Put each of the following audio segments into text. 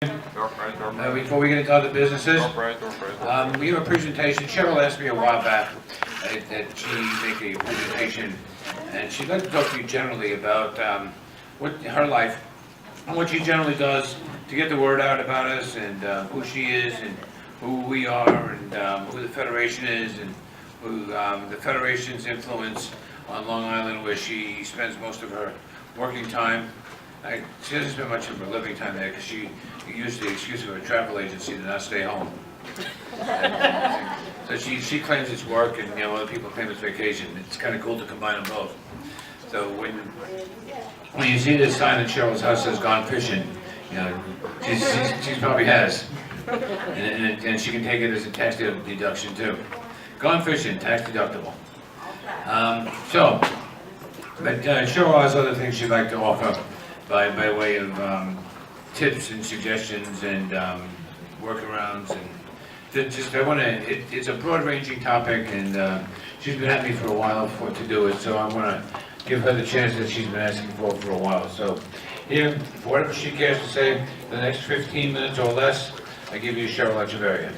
Before we get into other businesses, we have a presentation. Cheryl asked me a while back that she make a presentation, and she'd like to talk to you generally about what her life, and what she generally does to get the word out about us, and who she is, and who we are, and who the Federation is, and who the Federation's influence on Long Island, where she spends most of her working time. She doesn't spend much of her living time there because she used the excuse of a travel agency to not stay home. So she claims it's work, and other people claim it's vacation. It's kind of cool to combine them both. So when you see this sign at Cheryl's house says "Gone Fishing," she probably has, and she can take it as a tax deduction too. Gone fishing, tax deductible. But Cheryl has other things she'd like to offer by way of tips and suggestions and workarounds, and it's a broad-ranging topic, and she's been at me for a while to do it, so I want to give her the chance that she's been asking for a while. So here, for whatever she cares to say, the next 15 minutes or less, I give you Cheryl Echevarria.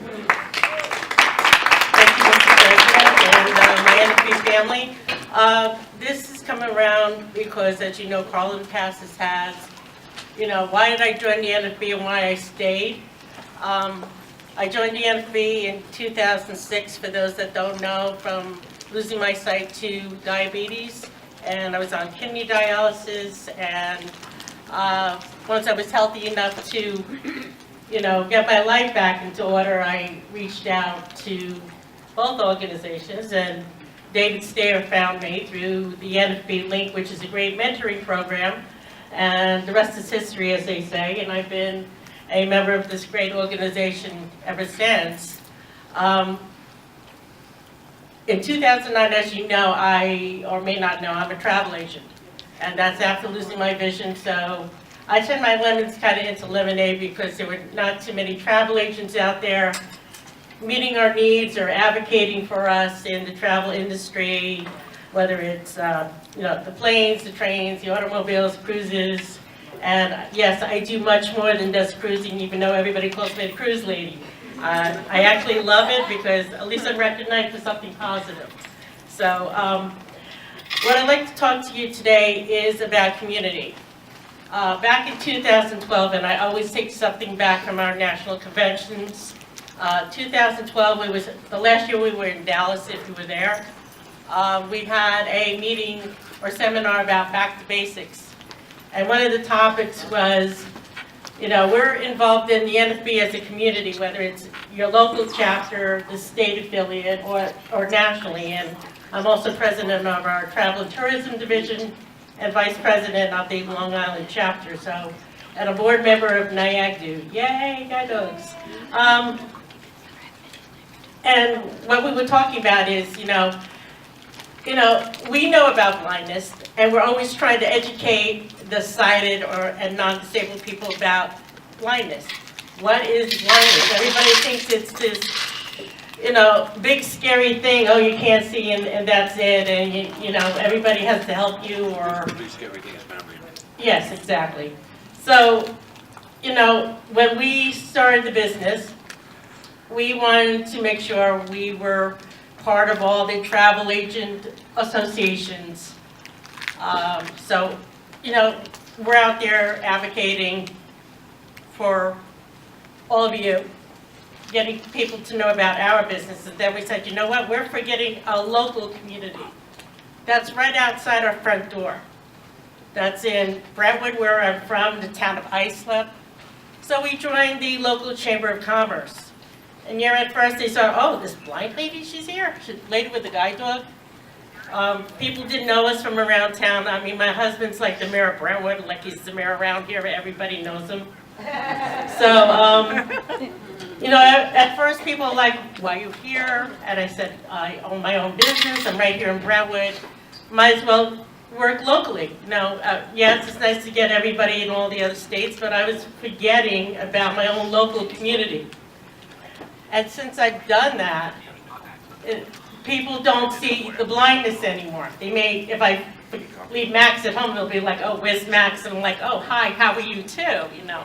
Thank you, Mr. President, and my NFB family. This is coming around because, as you know, Carlin Passes has, why did I join the NFB and why I stayed. I joined the NFB in 2006, for those that don't know, from losing my sight to diabetes, and I was on kidney dialysis, and once I was healthy enough to, get my life back into order, I reached out to both organizations, and David Stair found me through the NFB Link, which is a great mentoring program, and the rest is history, as they say, and I've been a member of this great organization ever since. In 2009, as you know, or may not know, I'm a travel agent, and that's after losing my vision, so I turned my lemons kind of into lemonade because there were not too many travel agents out there meeting our needs or advocating for us in the travel industry, whether it's the planes, the trains, the automobiles, cruises. And yes, I do much more than just cruising, even though everybody calls me the cruise lady. I actually love it because at least I'm recognized for something positive. So what I'd like to talk to you today is about community. Back in 2012, and I always take something back from our national conventions, 2012, the last year we were in Dallas, if you were there. We had a meeting or seminar about back to basics. And one of the topics was, we're involved in the NFB as a community, whether it's your local chapter, the state affiliate, or nationally. And I'm also president of our Travel and Tourism Division and vice president of the Long Island chapter. So, and a board member of NIAGDU. Yay, Guy Dogs. And what we were talking about is, we know about blindness, and we're always trying to educate the sighted and non-disabled people about blindness. What is blindness? Everybody thinks it's this, big scary thing. Oh, you can't see, and that's it, and everybody has to help you, or. The big scary thing is memory. Yes, exactly. So, when we started the business, we wanted to make sure we were part of all the travel agent associations. We're out there advocating for all of you, getting people to know about our business. And then we said, you know what, we're forgetting a local community. That's right outside our front door. That's in Brentwood, where I'm from, the town of Islip. So we joined the local Chamber of Commerce. And at first they saw, oh, this blind lady, she's here. She's a lady with a guide dog. People didn't know us from around town. I mean, my husband's like the mayor of Brentwood, like he's the mayor around here, everybody knows him. So, at first people were like, why are you here? And I said, I own my own business, I'm right here in Brentwood. Might as well work locally. Yes, it's nice to get everybody in all the other states, but I was forgetting about my own local community. And since I've done that, people don't see the blindness anymore. They may, if I leave Max at home, they'll be like, oh, where's Max? And I'm like, oh, hi, how are you too? You know,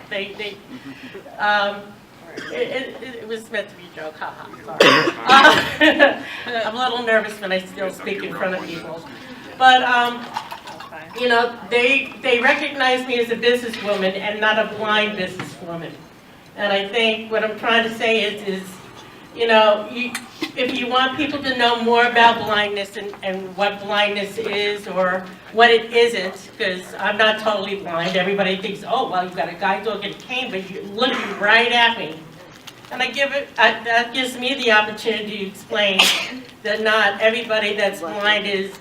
it was meant to be a joke, haha, sorry. I'm a little nervous when I still speak in front of people. But, you know, they recognize me as a businesswoman and not a blind businesswoman. And I think what I'm trying to say is you know, if you want people to know more about blindness and what blindness is or what it isn't, because I'm not totally blind. Everybody thinks, oh, well, you've got a guide dog and a cane, but you're looking right at me. And that gives me the opportunity to explain that not everybody that's blind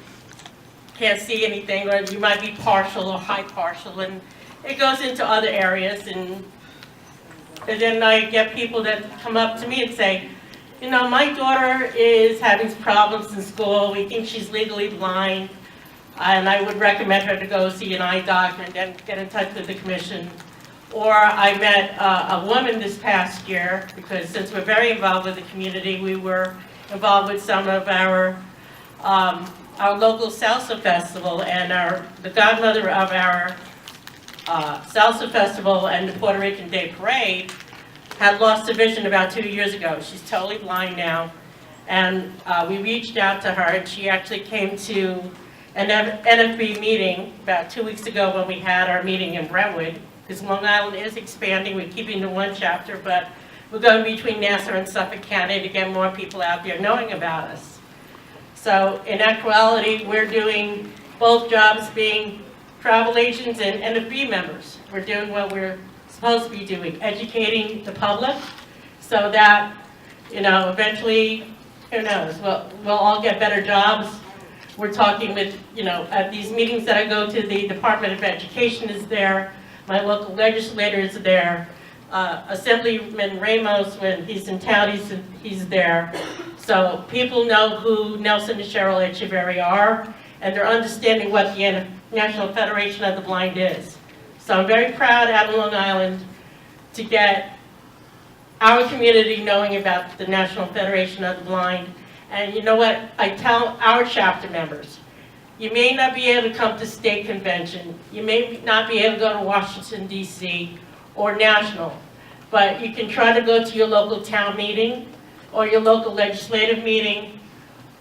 can't see anything, or you might be partial or high partial, and it goes into other areas. And then I get people that come up to me and say, you know, my daughter is having problems in school. We think she's legally blind, and I would recommend her to go see an eye doctor and then get in touch with the commission. Or I met a woman this past year, because since we're very involved with the community, we were involved with some of our local salsa festival, and the godmother of our salsa festival and the Puerto Rican Day Parade had lost her vision about 2 years ago. She's totally blind now. And we reached out to her, and she actually came to an NFB meeting about 2 weeks ago when we had our meeting in Brentwood, because Long Island is expanding. We're keeping to one chapter, but we're going between Nassau and Suffolk County to get more people out there knowing about us. So in actuality, we're doing both jobs, being travel agents and NFB members. We're doing what we're supposed to be doing, educating the public, so that, you know, eventually, who knows, we'll all get better jobs. We're talking with, you know, at these meetings that I go to, the Department of Education is there, my local legislator is there, Assemblyman Ramos, when he's in town, he's there. So people know who Nelson and Cheryl Echevarria are, and they're understanding what the National Federation of the Blind is. So I'm very proud out of Long Island to get our community knowing about the National Federation of the Blind. And you know what? I tell our chapter members, you may not be able to come to state convention, you may not be able to go to Washington, D.C. or national, but you can try to go to your local town meeting or your local legislative meeting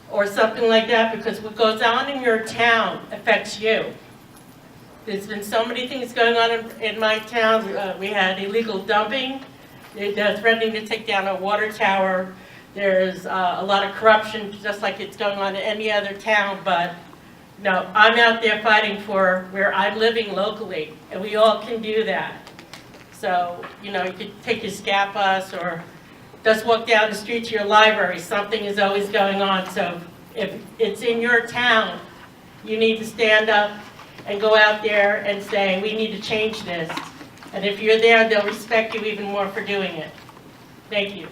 or something like that, because what goes on in your town affects you. There's been so many things going on in my town. We had illegal dumping. They're threatening to take down a water tower. There's a lot of corruption, just like it's going on in any other town. But no, I'm out there fighting for where I'm living locally, and we all can do that. So, you know, you could take your SCAT bus or just walk down the street to your library. Something is always going on. So if it's in your town, you need to stand up and go out there and say, we need to change this. And if you're there, they'll respect you even more for doing it. Thank you.